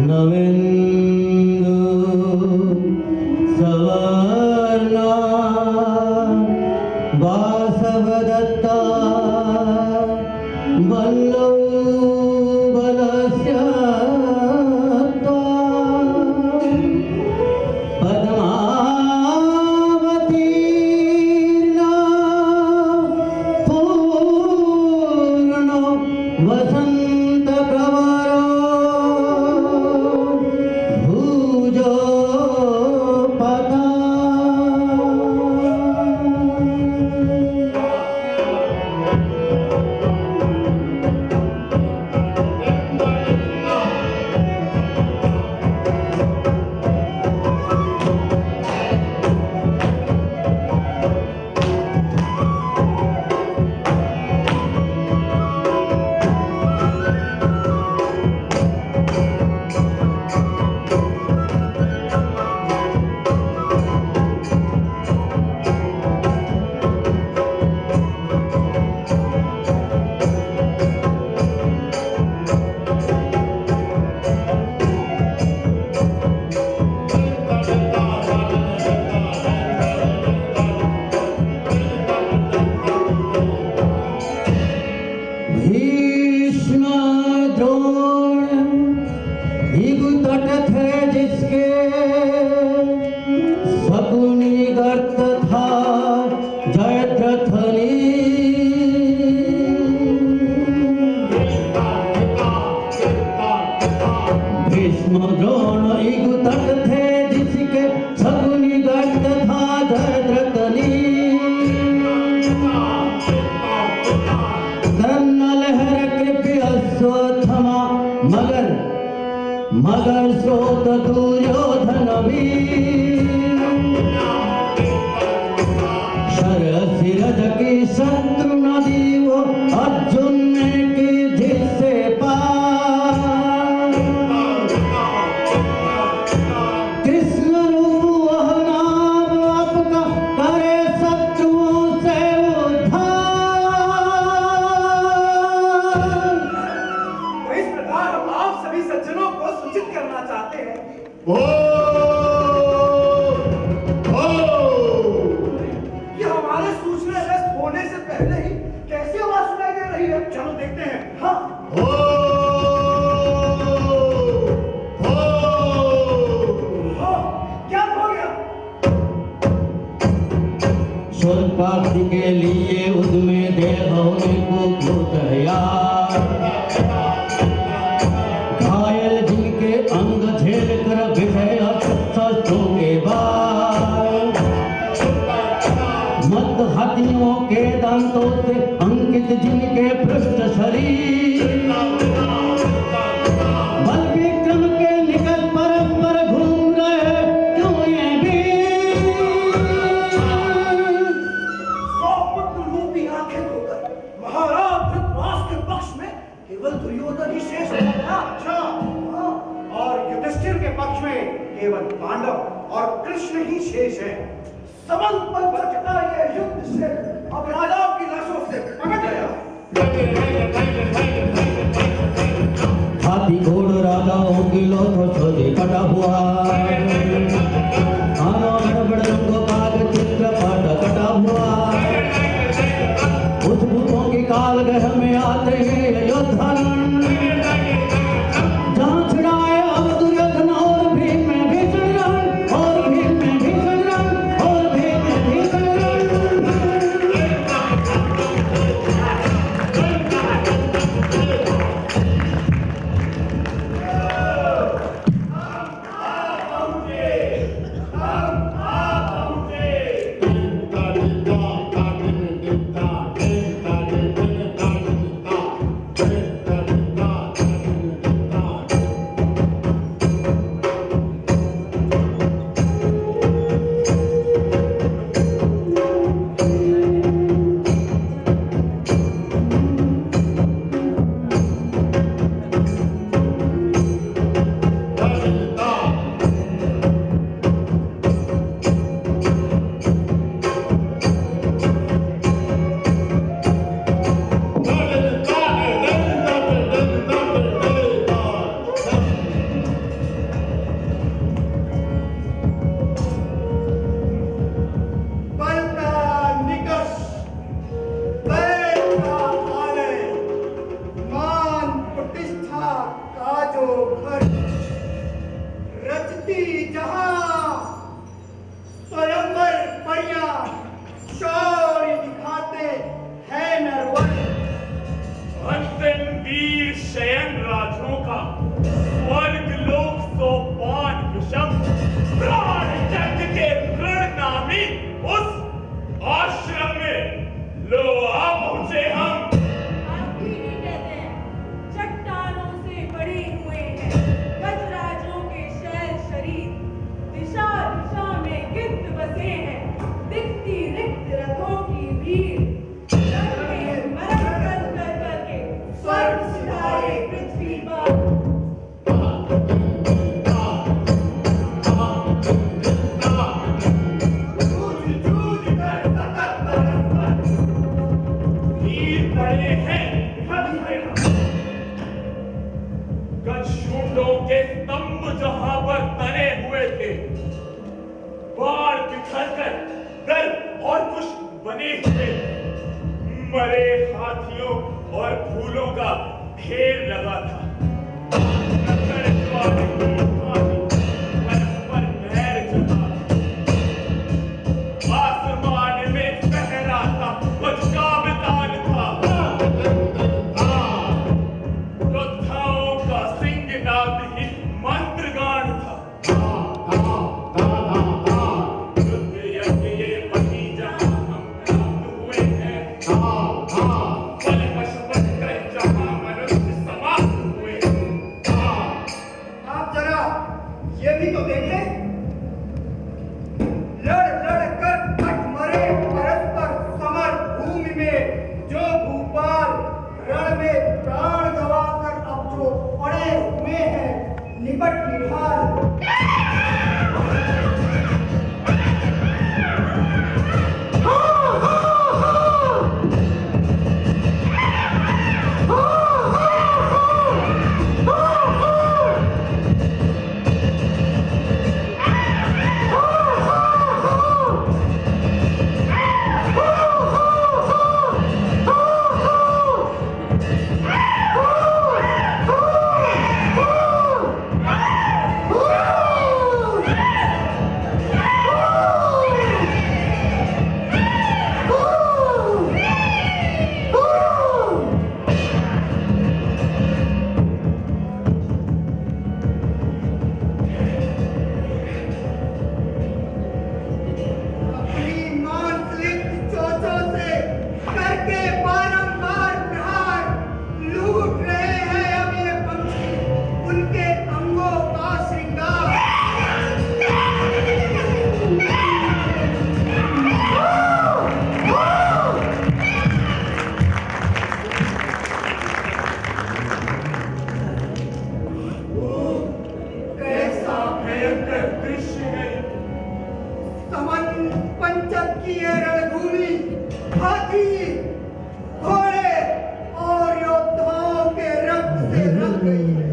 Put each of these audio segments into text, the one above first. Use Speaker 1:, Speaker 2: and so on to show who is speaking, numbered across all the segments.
Speaker 1: नवेन्दु ईगु तट थे जिसके शकुनी गर्त था जयद्रथनी भीष्म द्रोण ईगु तट थे जिसके शकुनी गर्त था जयद्रथनी नलहर कृपि अश्वत्थमा मगर स्रोत दुर्योधन शरसिरज की शत्रु नदी वो अर्जुन ने की जिससे पार कृष्ण रूप वह नाम आपका करे शत्रुओं से उद्धार।
Speaker 2: इस प्रकार हम आप सभी सज्जनों को सूचित करना चाहते हैं। ये हमारे सूचना व्यस्त होने से पहले ही कैसी आवाज सुनाई दे रही है? चलो देखते हैं। हाँ। क्या हो गया?
Speaker 1: स्वर्ग प्राप्ति के लिए उद्मे देहों को घायल जिनके अंग झेल कर विषय शस्त्रों के बाद मत हाथियों के दांतों से अंकित जिनके पृष्ठ शरीर बल विक्रम के निकट परस्पर घूम रहे क्यों ये वीर
Speaker 2: सौपुत्र रूपी आंखें खोकर महाराज धृतराष्ट्र के पक्ष में केवल दुर्योधन ही शेष रह गया। अच्छा, और युधिष्ठिर के पक्ष में केवल पांडव और कृष्ण ही शेष है। समन पर चढ़ता ये युद्ध से अब राजाओं की लाशों से पकड़ गया।
Speaker 1: हाथी घोड़ राजाओं की लोथों से कटा हुआ आना बड़ रंगों का चित्रपट कटा हुआ उस भूतों की काल गह में आते हैं योद्धा जहाँ छिड़ाए अब दुर्योधन और भीम में भीषण रण और भीम में भीषण रण और भीम में भीषण
Speaker 3: मरे हाथियों और फूलों का ढेर लगा था।
Speaker 2: आप जरा ये भी तो देखें, लड़ लड़ कर कट मरे परस्पर समर भूमि में, जो भूपाल रण में प्राण गवाकर अब जो पड़े हुए हैं निपट निठार। हाथी, घोड़े और योद्धाओं के रक्त से रंग गई है।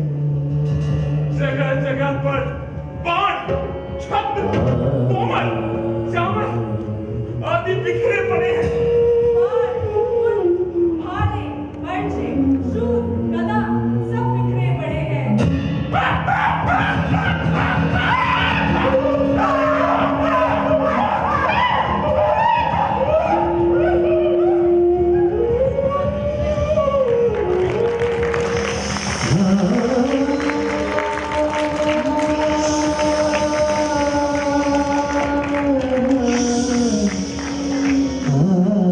Speaker 3: जगह जगह पर बाण, छत्र, तोमर, चावल आदि बिखरे पड़े हैं।
Speaker 4: भाले, बर्छे, शूल, गदा सब बिखरे पड़े हैं।
Speaker 1: ah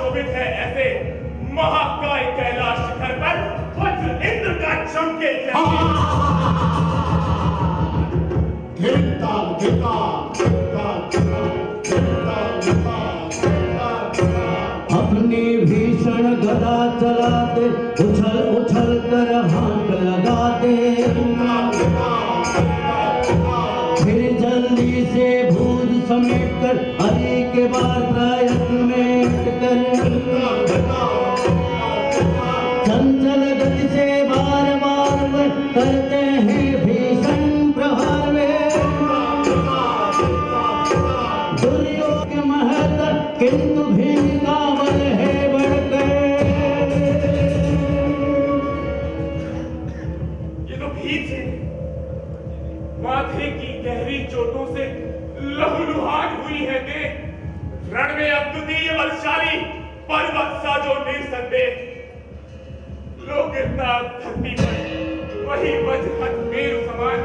Speaker 3: शोभित है ऐसे महाकाय कैलाश शिखर पर वज्र इंद्र का चमके
Speaker 1: अपनी भीषण गदा चलाते उछल उछल कर हाथ लगाते फिर जल्दी से भूज समेट कर हरि के बाद प्रयत्न में कर चंचल गति से बार बार करते हैं भीषण प्रहार में दुर्योग के महत किंतु भीम का बल है बढ़कर।
Speaker 3: ये तो भीम थे, माथे की गहरी चोटों से लहूलुहान हुई है देह, रण में अद्वितीय बलशाली पर्वत सा जो निसंदेह, लोग गिरता धरती पर वही वज्रहत मेरु समान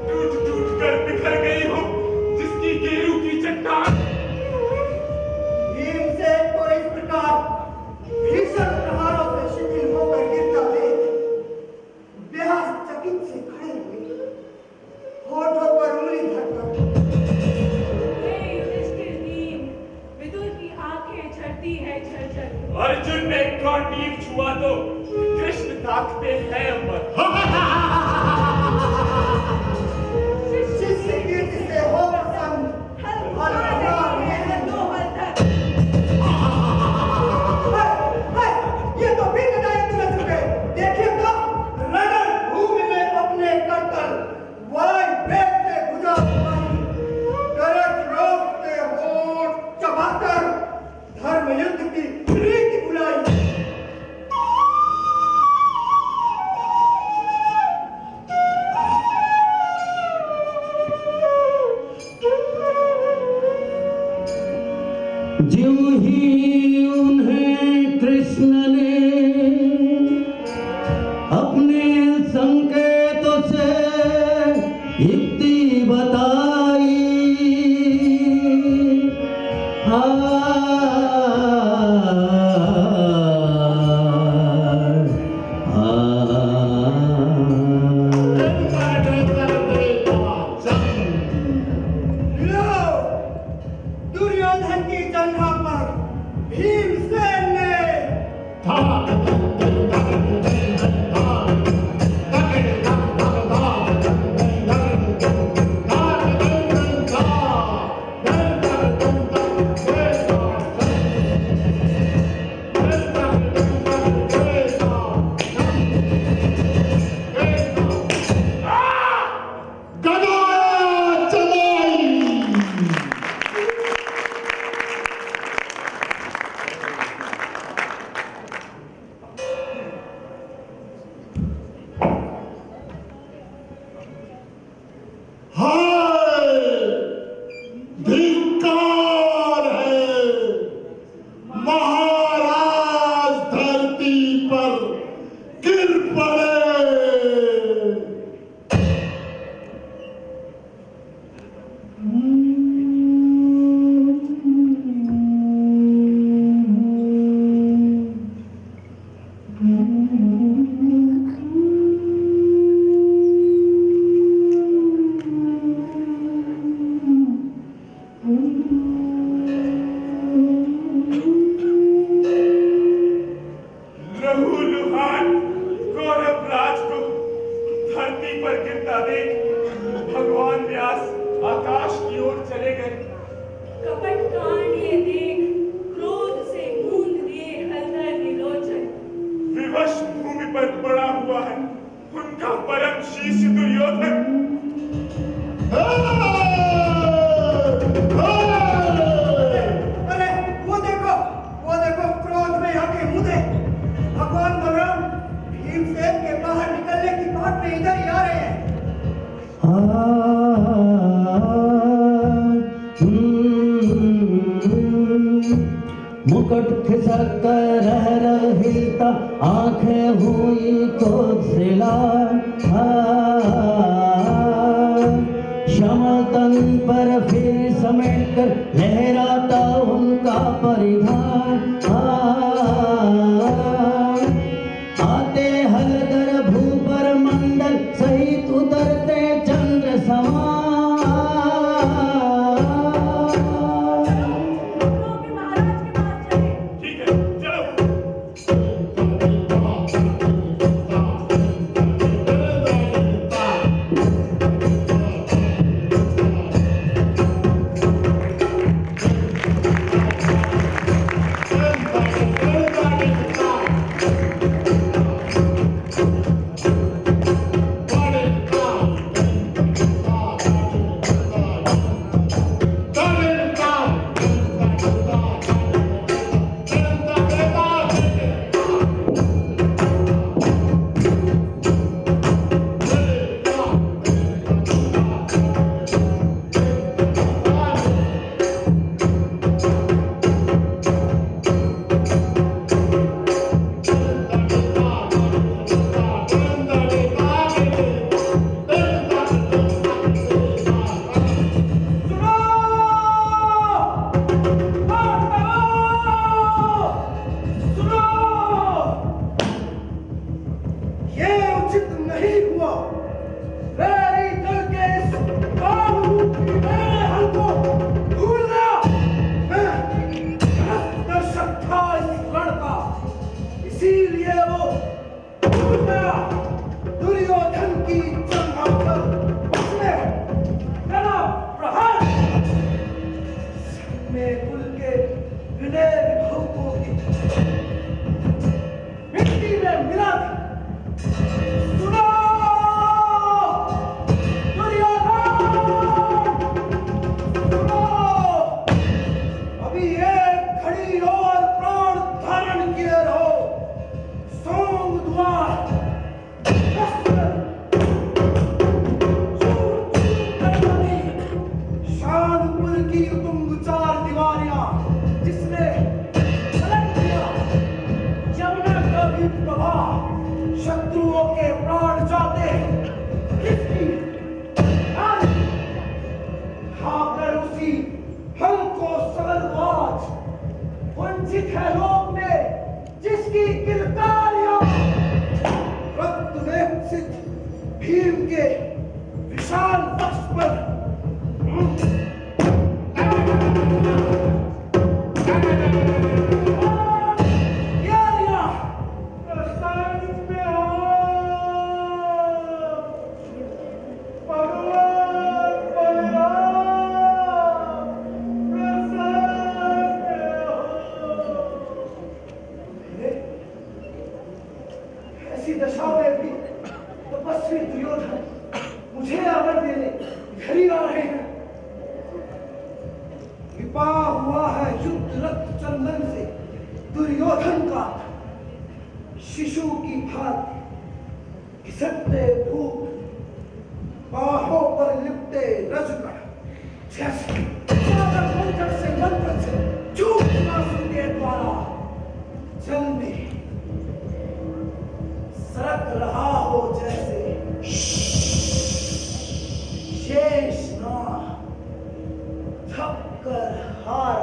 Speaker 3: टूट टूट कर बिखर गई हो जिसकी गेरू की चट्टान।
Speaker 2: भीमसेन को इस प्रकार भीषण प्रहारों से शिथिल होकर गिरता देख बेहद चकित से खड़े हुए, होठों पर उंगली धरकर
Speaker 4: हे युधिष्ठिर भीम, विदुर की आंखें झरती है झरझर।
Speaker 3: अर्जुन ने गांडीव छुआ तो कृष्ण ताकते हैं अमर।
Speaker 2: शिष्य कीर्ति से हो प्रसन्न ये तो भी विदाई तुरंत चुके। देखिए तो रण भूमि में अपने कर्तल वायु वेग से गुजर पाई, गरज रोकते होठ चबाकर धर्म युद्ध की रीति बुलाई।
Speaker 1: ज्यों ही उन्हें कृष्ण ने अपने संकेतों से युक्ति बताई,
Speaker 2: दुर्योधन की जंघा पर भीमसेन ने
Speaker 1: मुकुट खिसक कर रह रही था, आंखें हुई तो सिला, श्यामल तन पर फिर समेट कर लहराता उनका परिधान। आते हलदर भूपर मंडल सहित उतरते चंद्र समान।
Speaker 4: तो भी महाराज के पास चले।
Speaker 3: ठीक है, चलो।
Speaker 2: ये उचित नहीं हुआ। मेरी दिल के इस कानून की मेरे हल को भूल गया। मैं दर्शक था इस रण का, इसीलिए वो भूल गया। दुर्योधन की जंघा पर उसने मेरा प्रहार में कुल के विनय विभव को मिट्टी में मिला दिया। सुनो दुर्योधन, सुनो, अभी एक घड़ी और प्राण धारण किए रहो। सोंग द्वार शानपुर की तुम चार दीवारियां जिसने पलट दिया यमुना का भी प्रभाव, शत्रुओं के प्राण जाते किसकी खाकर उसी हल को सरलवाज वंचित है लोक में जिसकी किलकारियां रक्त में सिद्ध भीम के विशाल वक्ष पर ऐसी दशा में भी तपस्वी दुर्योधन मुझे आदर देने घर ही आ रहे हैं। विवाह हुआ है युद्ध रक्त चंदन से दुर्योधन का, शिशु की भांति घिसटते धूप, बाहों पर लिपटे रजगढ़, जैसे सागर मंत्र से चूकना के द्वारा जल में सरक रहा हो जैसे शेष ना थक कर हार।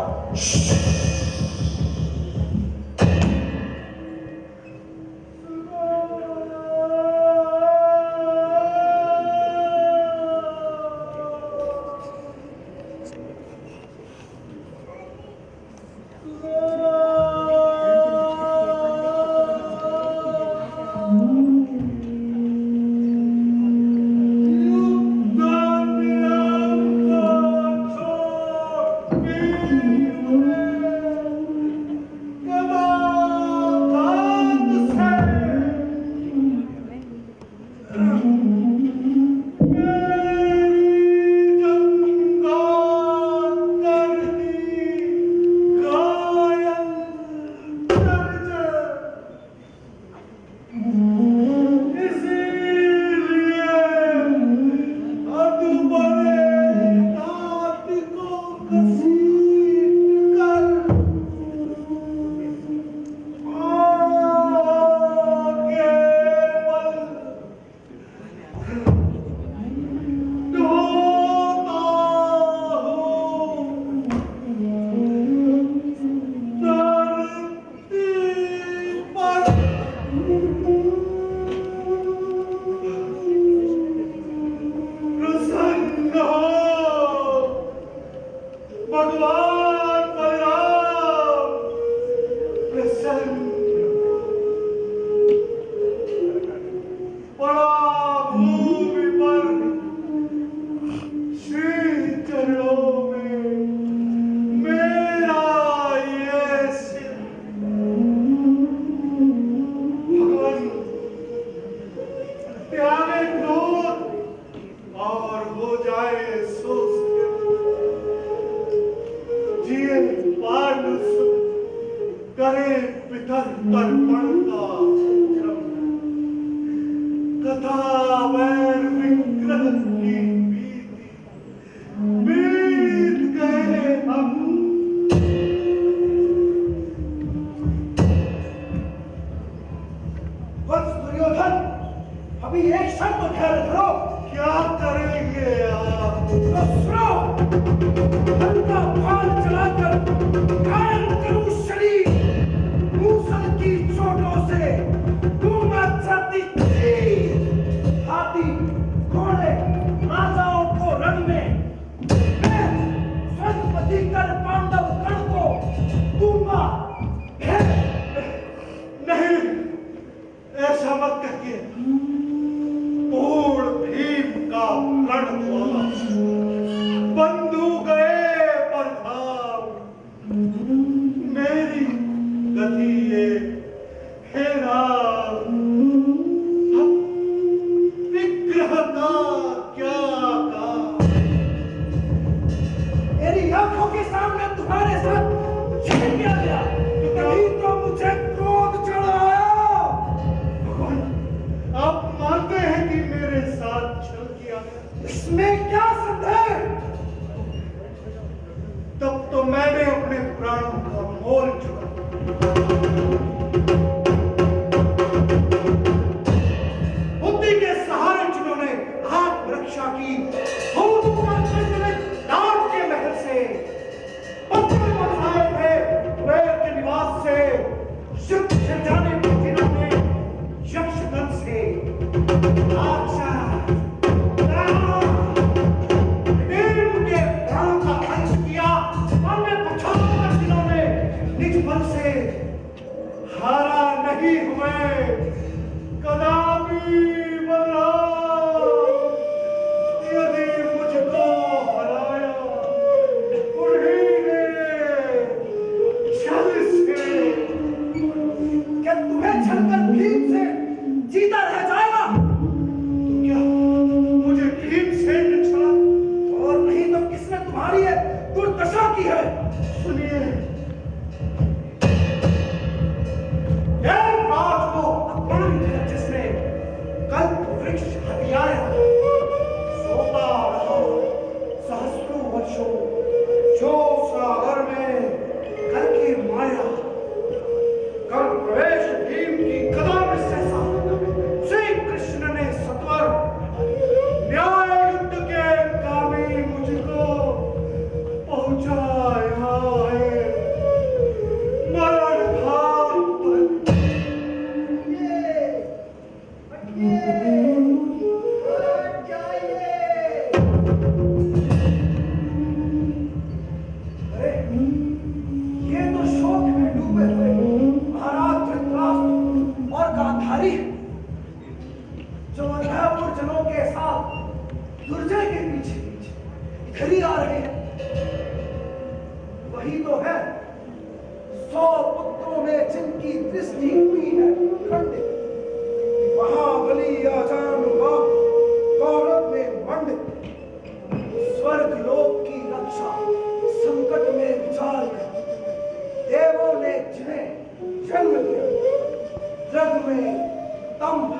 Speaker 2: करे पितर तर्पण का क्रम, तथा वैर विग्रह की भीति बीत गए हम। वत्स दुर्योधन, अभी एक क्षण तो धैर्य धरो। क्या करेंगे आप? तो सुनो, हल्का भाल चलाकर घायल करूं शरीर, मूसल की चोटों से दूंगा छाती चीर। हाथी घोड़े राजाओं को रण में मैं स्वर्गपति कर पांडव गण को दूंगा। नहीं, ऐसा मत कहिए। पूर्ण भीम का प्रण हुआ, बंधु गए परधाम, मेरी गति ये हे राम। अब विग्रह का क्या काम? मेरी आंखों के सामने तुम्हारे साथ छल किया गया, तभी तो मुझे क्रोध चढ़ आया। आप मानते हैं कि मेरे साथ छल किया गया? इसमें क्या संदेह? तब तो मैंने अपने प्राणों का मोल चुका। बुद्धि के सहारे जिन्होंने आत्मरक्षा की, डांट के महल से पत्थर बरसाए थे, वैर के निवास से युद्ध जाने को जिन्होंने यक्षगण से के प्राणों का अंश किया, और में पछाड़ जिन्होंने निज बल से हारा नहीं हुए, कदापि बलराम, यदि मुझको हराया उन्हीं ने छल से। क्या तुम्हें छलकर भीम से जीता रह जाएगा? तो क्या मुझे भीमसेन ने छला? और नहीं तो किसने तुम्हारी ये दुर्दशा की है? सुनिए, राज को अपमान किया जिसने, कल्प वृक्ष हथियाया, सोता रहा सहस्रों वर्षों, जो सागर में कल की माया, कल प्रवेश भीम की कदम से श्री कृष्ण ने सत्वर न्याय युद्ध के कामी मुझको पहुंचाया है मरण घाट पर। अरे ये तो शोक में डूबे हुए महाराज धृतराष्ट्र और गांधारी, जो अधर्मपुर जनों के साथ दुर्जय के पीछे पीछे इधर ही आ रहे हैं। वही तो है 100 पुत्रों में जिनकी दृष्टि हुई है खंडित, महाबली अजानुबाहु कौरव में मंडित, स्वर्ग लोक की रक्षा संकट में विचार कर देवों ने जिन्हें जन्म दिया, जग में दंभ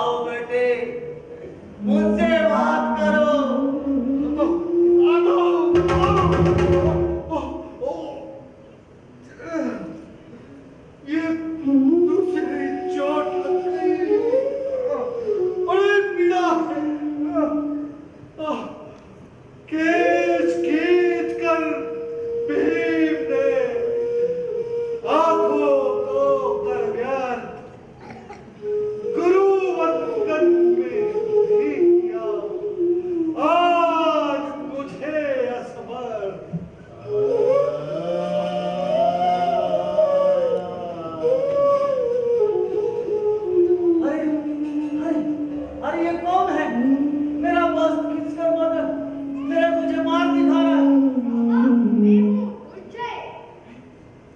Speaker 1: आओ बेटे, मुझसे बात करो।
Speaker 2: ये दूसरी चोट लग गई, बड़ी पीड़ा है। खींच खींच कर भीम ने आंखों को कर व्यर्थ गुरु वंदन में भी किया। आज मुझे असमर्थ
Speaker 1: अरे ये कौन है? मेरा बस खींचकर मुझे मार दिखा रहा है।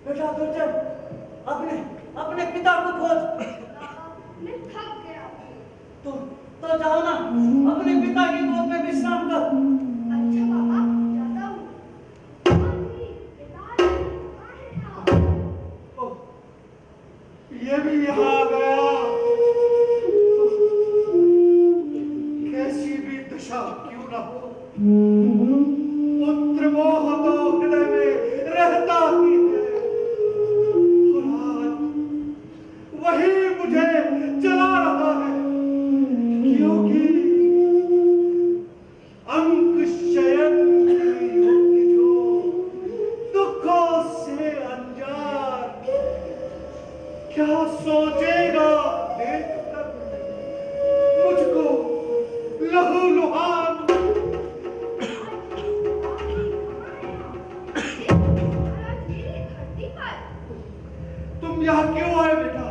Speaker 1: बेटा दुर्जय, अपने पिता को खोज। तो जाओ ना, अपने पिता की गोद में विश्राम कर।
Speaker 2: ये भी यहाँ आ गया। कैसी भी दशा क्यों ना हो, पुत्र मोह तो हृदय में रहता ही है। और आज वही मुझे चला रहा है, क्योंकि अंक शयन योग्य जो दुखों से अनजान, क्या सोचेगा देखकर मुझको लहूलुहान। तुम यहाँ क्यों आए बेटा?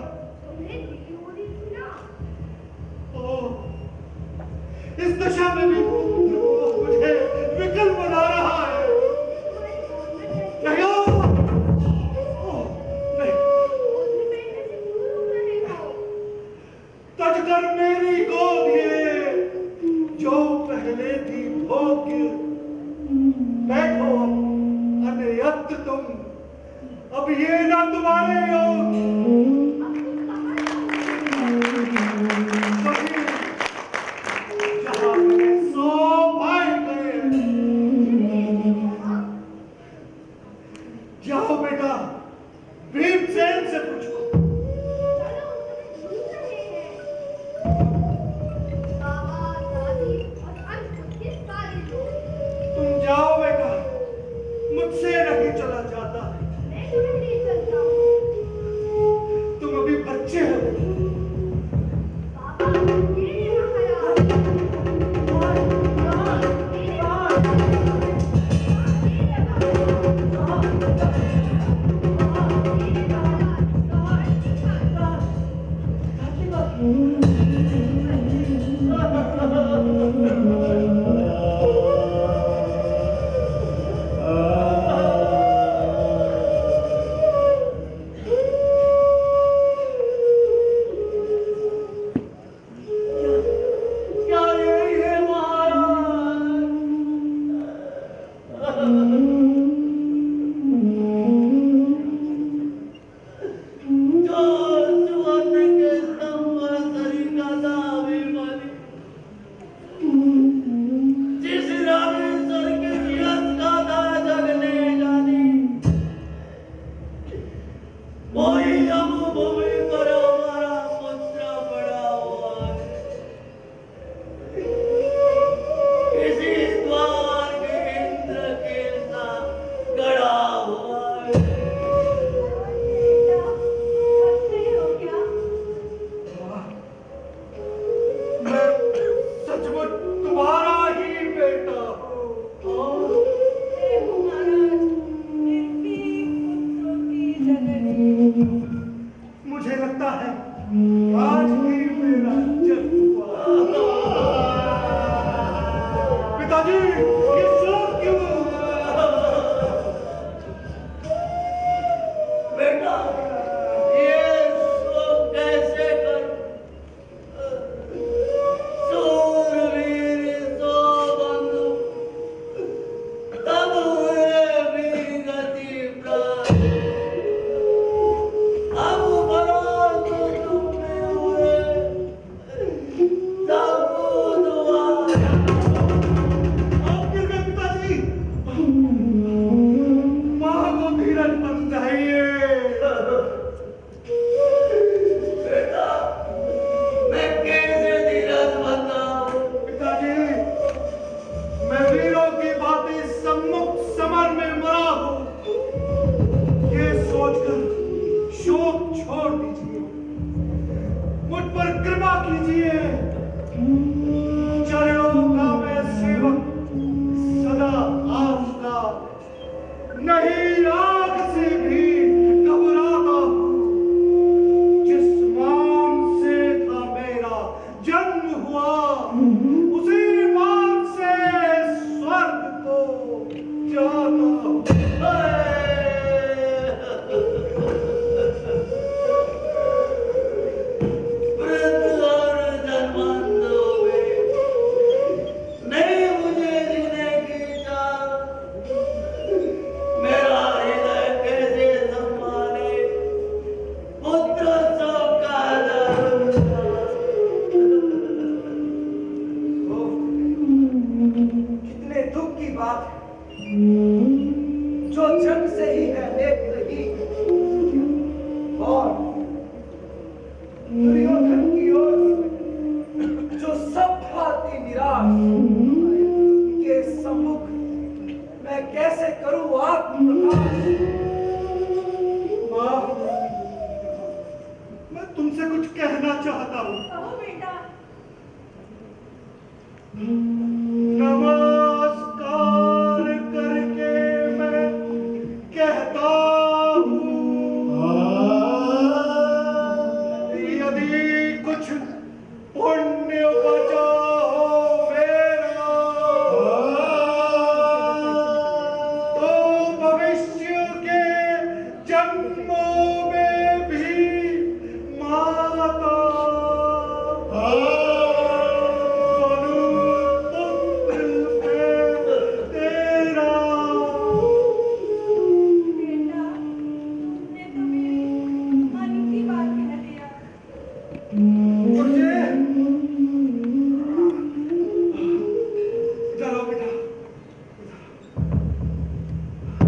Speaker 2: ओह, इस दशा में भी मुझे विकल बना रहा है। नहीं, तजकर मेरी गोद ये जो पहले थी भोग्य। बैठो अन्यत्र तुम, अब ये ना तुम्हारे योग। जहाँ मेरे 100 भाई गए, जाओ बेटा, भीमसेन से पूछो। तुम जाओ बेटा, मुझसे नहीं चला जाता। तुम अभी बच्चे हो। जन्म हुआ, उसी मार्ग से स्वर्ग को जाता।
Speaker 1: वृद्ध और जन्मंदों में नहीं मुझे जीने की चाह। मेरा हृदय कैसे सम्माने पुत्र सबका
Speaker 2: कितने दुख की बात है, जो जन्म से ही है नेत्रहीन और दुर्योधन की ओर जो सब भांति निराश के सम्मुख मैं कैसे करूं आत्मप्रकाश। मां, मैं तुमसे कुछ कहना चाहता हूं।
Speaker 4: कहो बेटा।
Speaker 2: नमस्कार करके मैं कहता हूँ, यदि कुछ पुण्य बचा हो मेरा, तो भविष्य के जन्मों में भी माता
Speaker 4: बेटा, तुमने तो मेरी मन की बात कह दिया।
Speaker 2: चलो बेटा,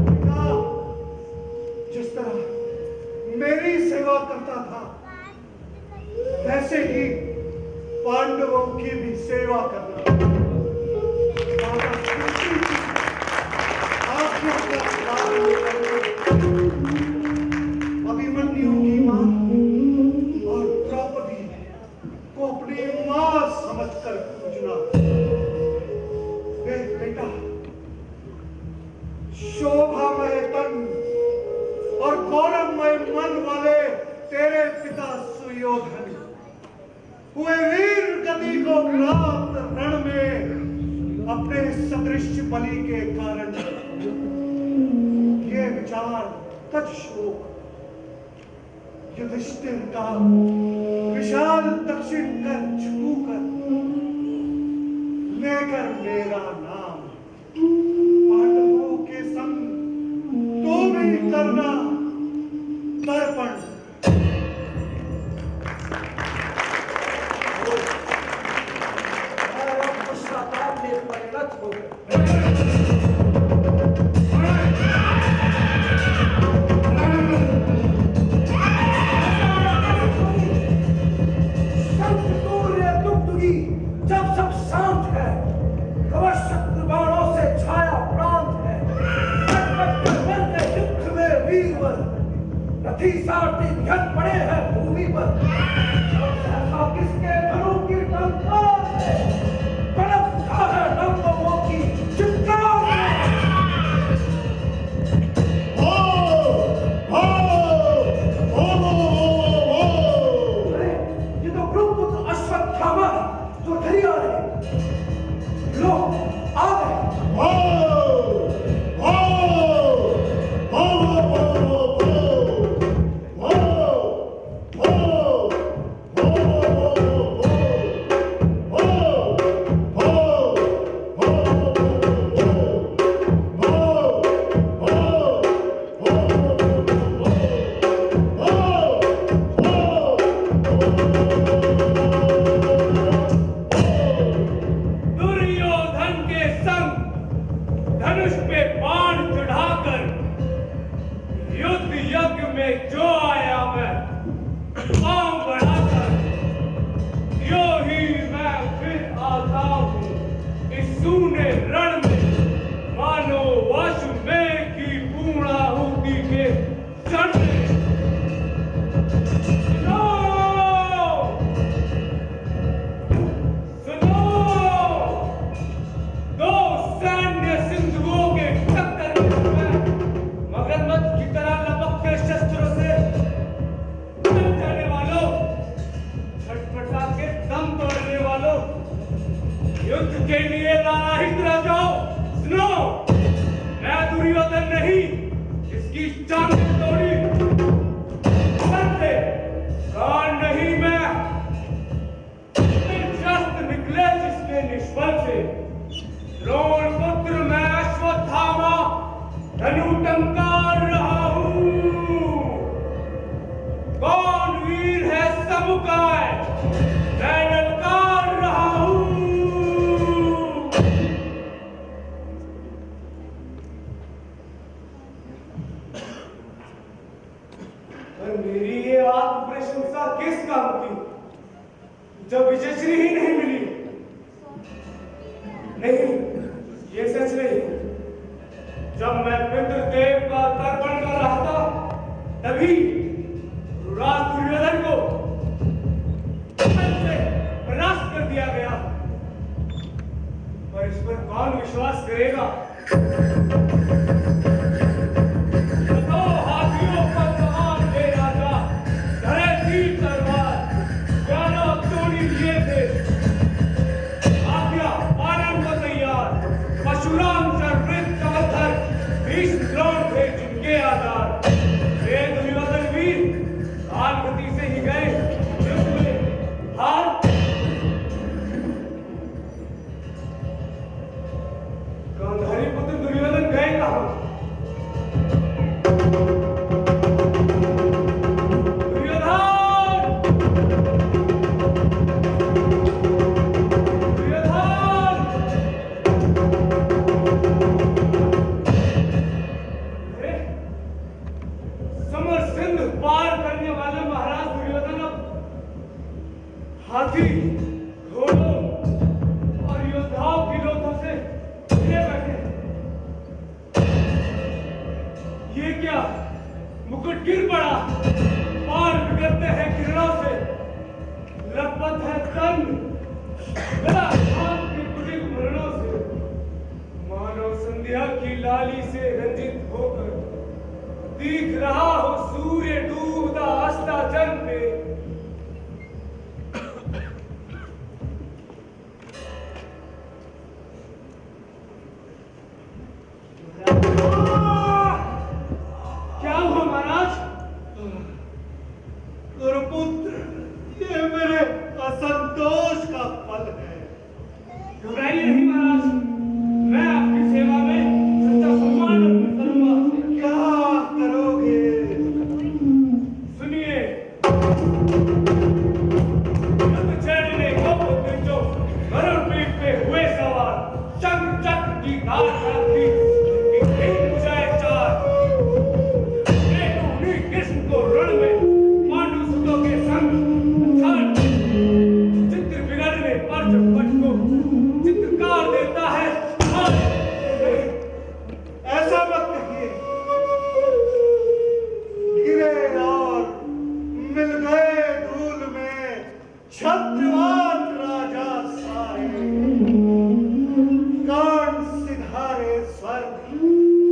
Speaker 2: बेटा, जिस तरह मेरी सेवा करता था वैसे ही पांडवों की भी सेवा करना। माता कुंती की आज्ञा का पालन करना। अभिमन्यु की मां और द्रौपदी को अपनी मां समझकर पूजना। देख बेटा, शोभामय तन और गौरवमय मन वाले तेरे पिता सुयोधन हुए वीर गति को प्राप्त रण में अपने सदृश बलि के कारण ये विचार तज शोक युधिष्ठिर का विशाल दक्षिण कर झुककर लेकर मेरा नाम पांडवों के संग तो भी करना तर्पण। परिणत हो जब सब शांत है, कवच शत्रु बाणों से छाया प्रांत है, युद्ध में वीरवर रथी सारथी ढल पड़े हैं भूमि पर। सहसा किसके धनु की टंकार है, तड़पता है नवों की चित्कार है। अरे, ये तो कुरुपुत्र अश्वत्थामा जो धैर्य रहे। लो, आ गए।
Speaker 3: युद्ध के लिए लालाहित रह जाओ। सुनो, मैं दुर्योधन नहीं, इसकी चांदी तोड़ी कौन नहीं मैं, शस्त्र निकले जिसके निष्फल से। द्रोण पुत्र मैं अश्वत्थामा धनु टंकार रहा हूं। कौन वीर है समुकाय, मैं ललकार रहा हूं। पर मेरी ये आत्म प्रशंसा किस काम की, जब विजयश्री ही नहीं मिली। नहीं, ये सच नहीं। जब मैं पितृदेव का तर्पण कर रहा था, तभी राज दुर्योधन को से परास्त कर दिया गया। पर इस पर कौन विश्वास करेगा? तो हाथियों पर सवार थे राजा, धरे तीर तलवार, ग्यारह तोड़ी लिए थे। आज्ञा पालन को तैयार, परशुराम चरवृत कवथर, भीष्म द्रोण थे जिनके आधार। वे दुर्योधन वीर काल गति से ही गए युद्ध में हार। गांधारी पुत्र दुर्योधन गए कहां? हाथी, घोड़ों और योद्धाओं की लोथों से घिरे बैठे। ये क्या, मुकुट गिर पड़ा, बाल बिगड़ते हैं किरणों से, लपत है तन, गला हाथ के कुटिल मरणों से। मानो संध्या की लाली से रंजित होकर दिख रहा हो सूर्य डूबता अस्ताचल पे। क्या हुआ महाराज?
Speaker 2: गुरुपुत्र, ये मेरे असंतोष का फल है।
Speaker 3: घबराइए नहीं महाराज, मैं आपकी सेवा में सच्चा सम्मान अर्पित करूंगा।
Speaker 2: क्या करोगे?
Speaker 3: सुनिए, युद्ध छेड़ने को पुत्र जो गरुड़ पीठ पे हुए सवार, शंख चक्र की धार करती बुझाए चार। कृष्ण को रण में पांडु सुतों के संग चित्र बिगड़ने पर चौपट को चित्रकार देता है।
Speaker 2: ऐसा मत कहिए। गिरे और मिल गए धूल में छत्रवाद राजा सारे। कर्ण सिधारे स्वर्ग,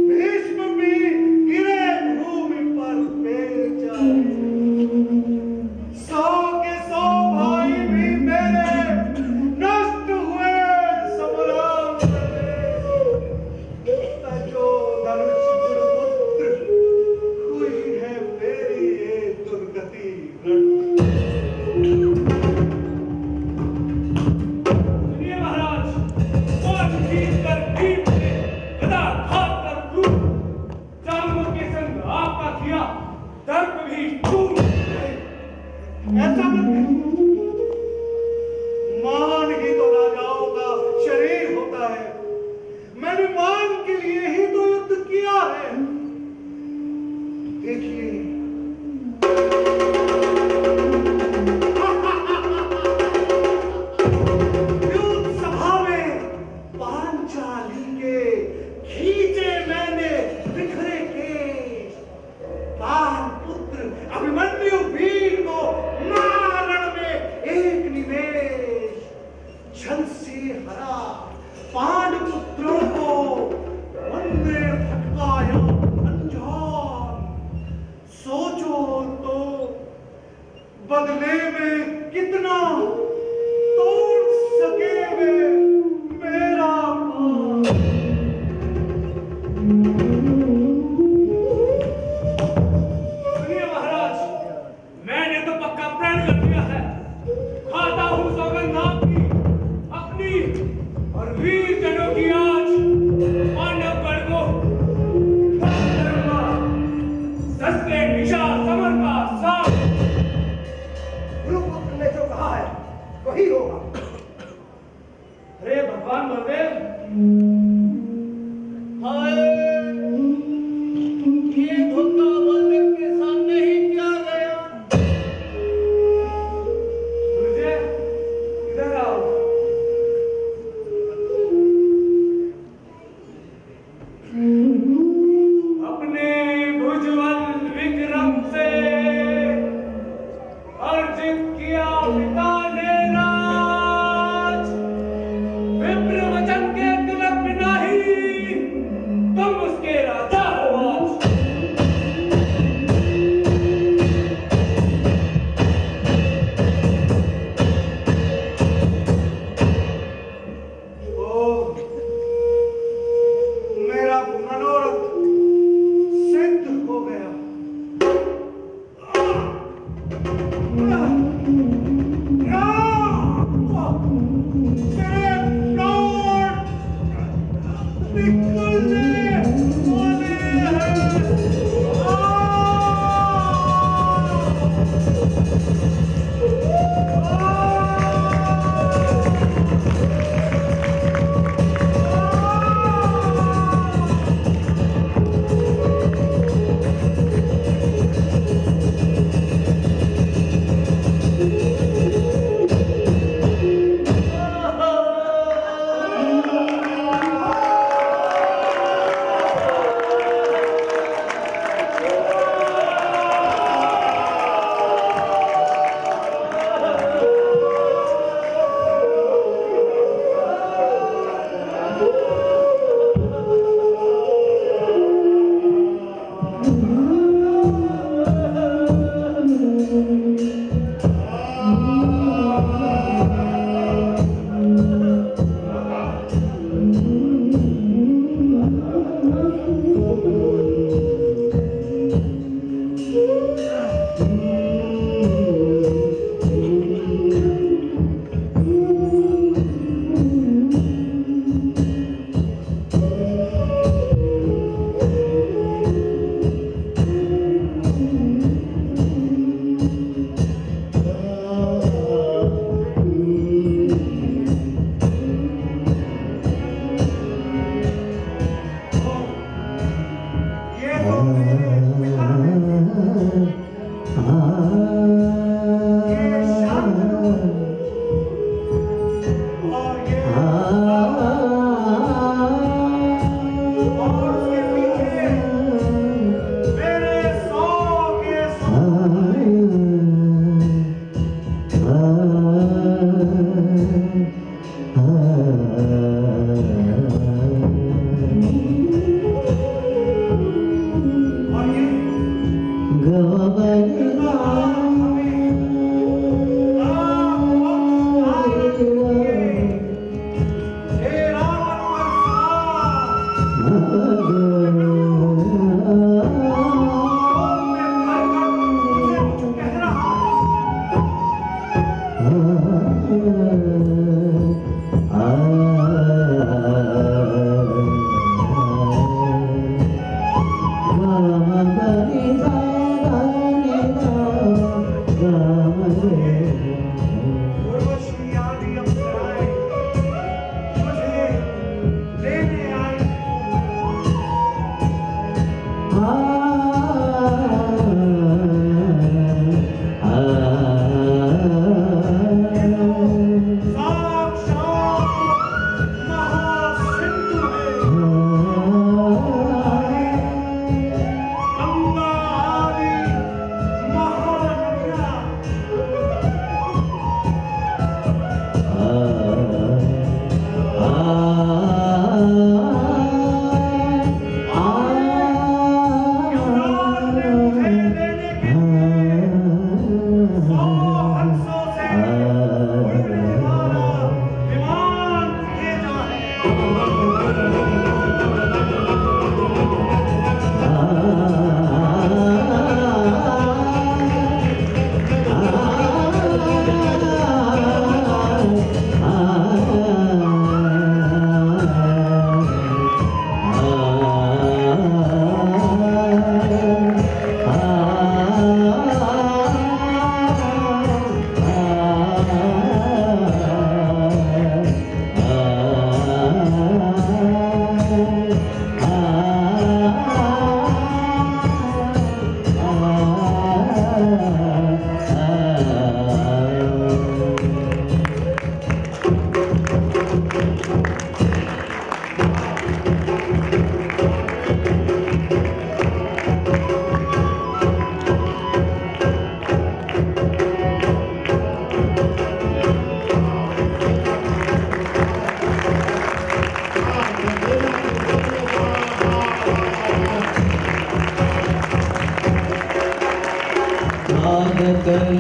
Speaker 2: भीष्म भी गिरे भूमि पर पैर जाए। 100 के 100 भाई भी मेरे नष्ट हुए समरांगण होगा।
Speaker 1: अरे भगवान बलदेव, हाय, ये धोखा बलदेव के सामने ही क्या गया? सूर्य, इधर आओ। अपने भुजबल विक्रम से अर्जित किया पिता ने राज, विप्र वचन के तिलक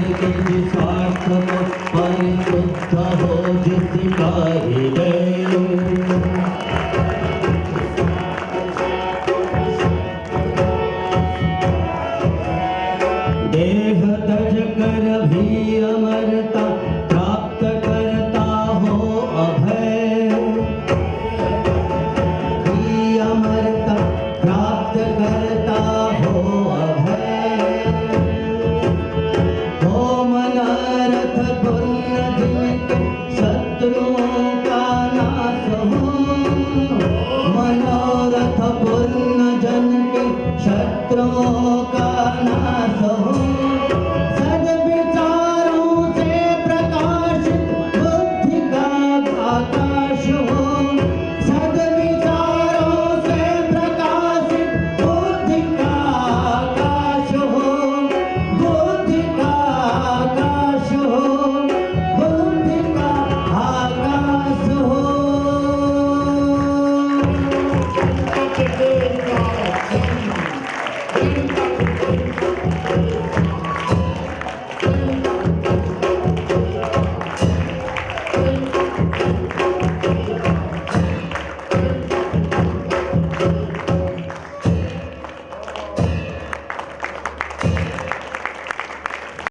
Speaker 1: के निस्वार्थ को परिशुद्ध हो जिसका हृदय